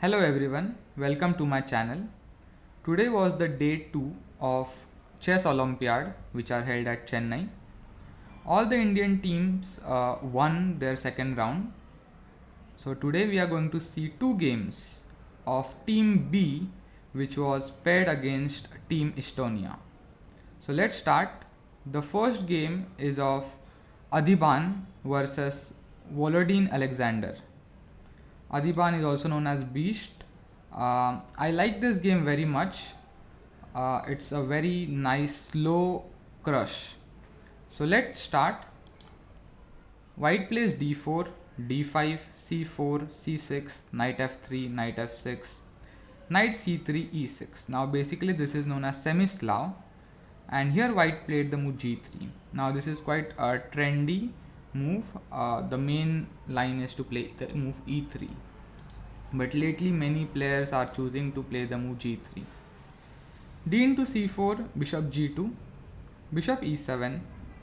Hello everyone, welcome to my channel. Today was the day 2 of Chess Olympiad which are held at Chennai. All the Indian teams won their second round. So today we are going to see two games of Team B which was paired against Team Estonia. So let's start. The first game is of Adhiban versus Volodin Aleksandr. Adhiban is also known as Beast. I like this game very much. It's a very nice slow crush. So let's start. White plays d4, d5, c4, c6, knight f3, knight f6, knight c3, e6. Now basically this is known as semi-Slav, and here white played the move g3. Now this is quite a trendy move. The main line is to play the move e3, but lately many players are choosing to play the move g3. D into c4, bishop g2, bishop e7,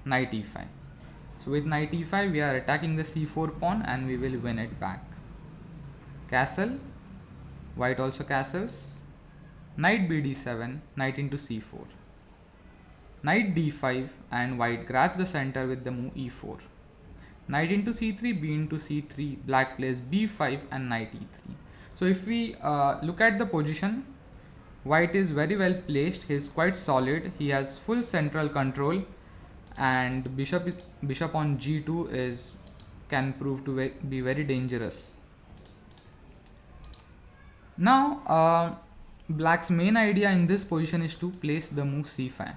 knight e5. So with knight e5 we are attacking the c4 pawn and we will win it back. Castle, white also castles, knight bd7, knight into c4, knight d5, and white grabs the center with the move e4. Knight into c3, b into c3, black plays b5 and knight e3. So if we look at the position, white is very well placed. He is quite solid. He has full central control, and bishop on g2 can prove to be very dangerous. Now black's main idea in this position is to place the move c5.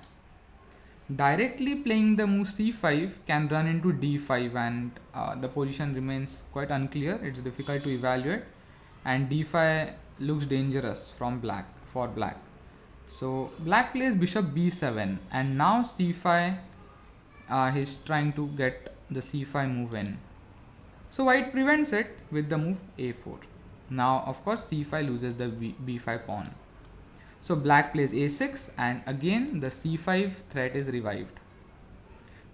Directly playing the move c5 can run into d5, and the position remains quite unclear. It's difficult to evaluate, and d5 looks dangerous for black. So black plays bishop b7, and now c5 he's trying to get the c5 move in. So white prevents it with the move a4. Now of course c5 loses the b5 pawn. So black plays a6, and again the c5 threat is revived.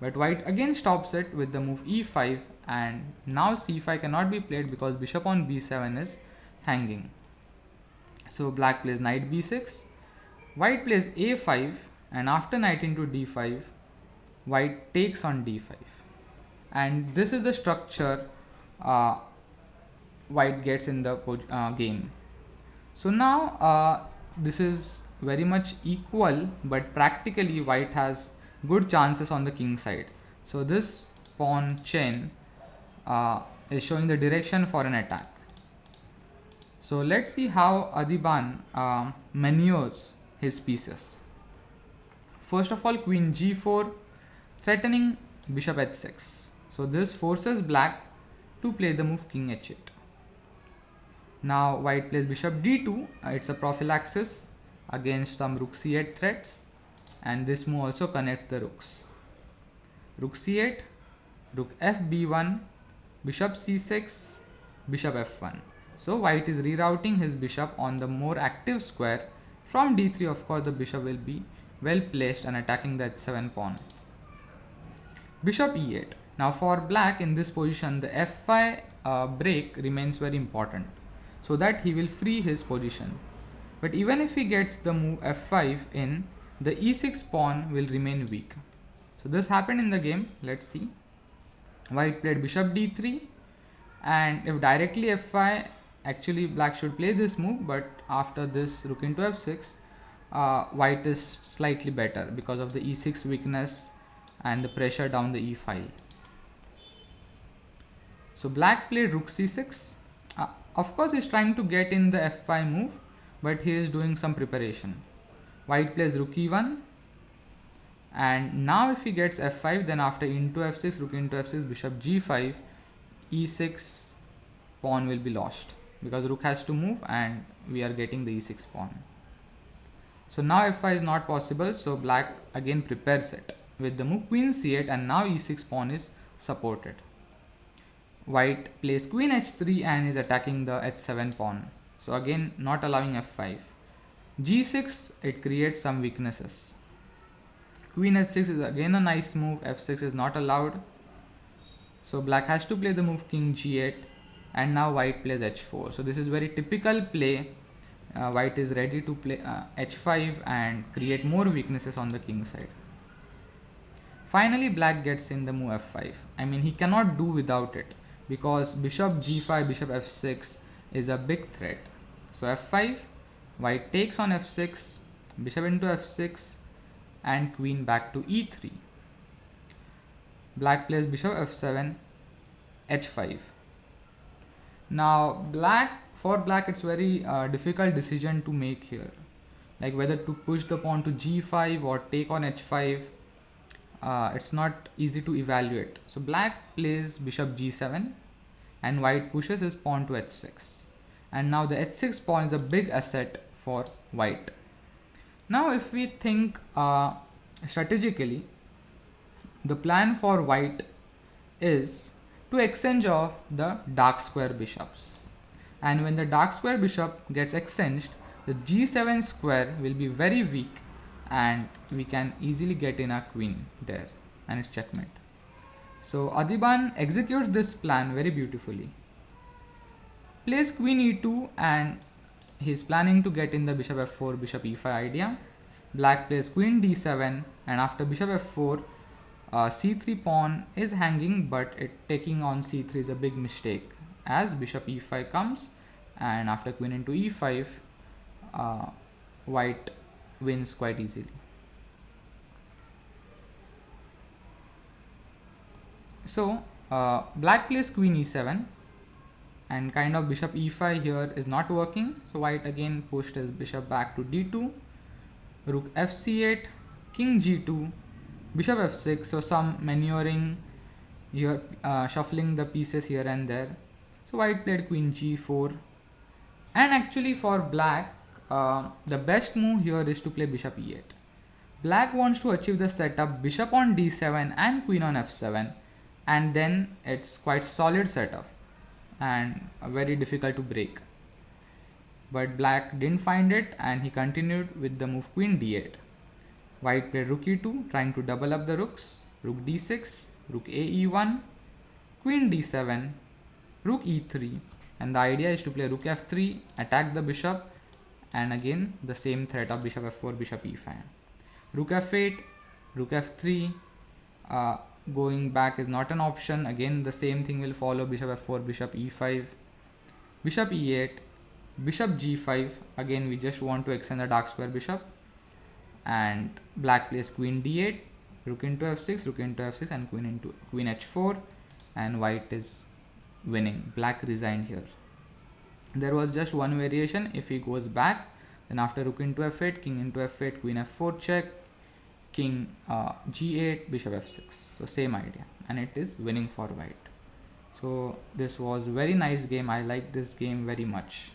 But white again stops it with the move e5, and now c5 cannot be played because bishop on b7 is hanging. So black plays knight b6, white plays a5, and after knight into d5, white takes on d5. And this is the structure white gets in the game. So now this is very much equal, but practically white has good chances on the king side. So this pawn chain is showing the direction for an attack. So let's see how Adhiban maneuvers his pieces. First of all, queen g4, threatening bishop h6. So this forces black to play the move king h8. Now white plays bishop d2. It's a prophylaxis against some rook c8 threats, and this move also connects the rooks. Rook c8, rook fb1, bishop c6, bishop f1. So white is rerouting his bishop on the more active square. From d3, of course, the bishop will be well placed and attacking the h7 pawn. Bishop e8. Now for black in this position, the f5 break remains very important, so that he will free his position. But even if he gets the move f5 in, the e6 pawn will remain weak. So this happened in the game. Let's see. White played bishop d3, and if directly f5, actually black should play this move, but after this rook into f6, white is slightly better because of the e6 weakness and the pressure down the e file. So black played rook c6. Of course, he's trying to get in the f5 move, but he is doing some preparation. White plays rook e1, and now if he gets f5, then after into f6, rook into f6, bishop g5, e6 pawn will be lost because rook has to move and we are getting the e6 pawn. So now f5 is not possible, so black again prepares it with the move queen c8, and now e6 pawn is supported. White plays queen h3 and is attacking the h7 pawn. So again not allowing f5. g6, it creates some weaknesses. Queen h6 is again a nice move. f6 is not allowed. So black has to play the move king g8. and now white plays h4. So this is very typical play. White is ready to play h5 and create more weaknesses on the king side. Finally, black gets in the move f5. I mean, he cannot do without it because bishop g5, bishop f6 is a big threat. So f5, white takes on f6, bishop into f6, and queen back to e3. Black plays bishop f7, h5. Now for black it's very difficult decision to make here, like whether to push the pawn to g5 or take on h5. It's not easy to evaluate. So black plays bishop g7 and white pushes his pawn to h6, and now the h6 pawn is a big asset for white. Now if we think strategically, the plan for white is to exchange off the dark square bishops, and when the dark square bishop gets exchanged, the g7 square will be very weak and we can easily get in a queen there and it's checkmate. So Adhiban executes this plan very beautifully. Plays queen e2 and he's planning to get in the bishop f4, bishop e5 idea. Black plays queen d7, and after bishop f4, c3 pawn is hanging, but taking on c3 is a big mistake as bishop e5 comes, and after queen into e5, white wins quite easily. So black plays queen e7 and kind of bishop e5 here is not working, so white again pushed his bishop back to d2, rook fc8, king g2, bishop f6, so some maneuvering here, shuffling the pieces here and there. So white played queen g4, and actually for black the best move here is to play bishop e8. Black wants to achieve the setup bishop on d7 and queen on f7, and then it's quite solid setup and very difficult to break. But black didn't find it and he continued with the move queen d8. White played rook e2, trying to double up the rooks, rook d6, rook a e1, queen d7, rook e3, and the idea is to play rook f3, attack the bishop, and again the same threat of bishop f4, bishop e5. Rook f8, rook f3, going back is not an option, again the same thing will follow, bishop f4, bishop e5, bishop e8, bishop g5, again we just want to extend the dark square bishop, and black plays queen d8, rook into f6, rook into f6, and queen h4, and white is winning. Black resigned here. There was just one variation. If he goes back, then after rook into f8, king into f8, queen f4 check, king g8, bishop f6. So same idea, and it is winning for white. So this was very nice game. I like this game very much.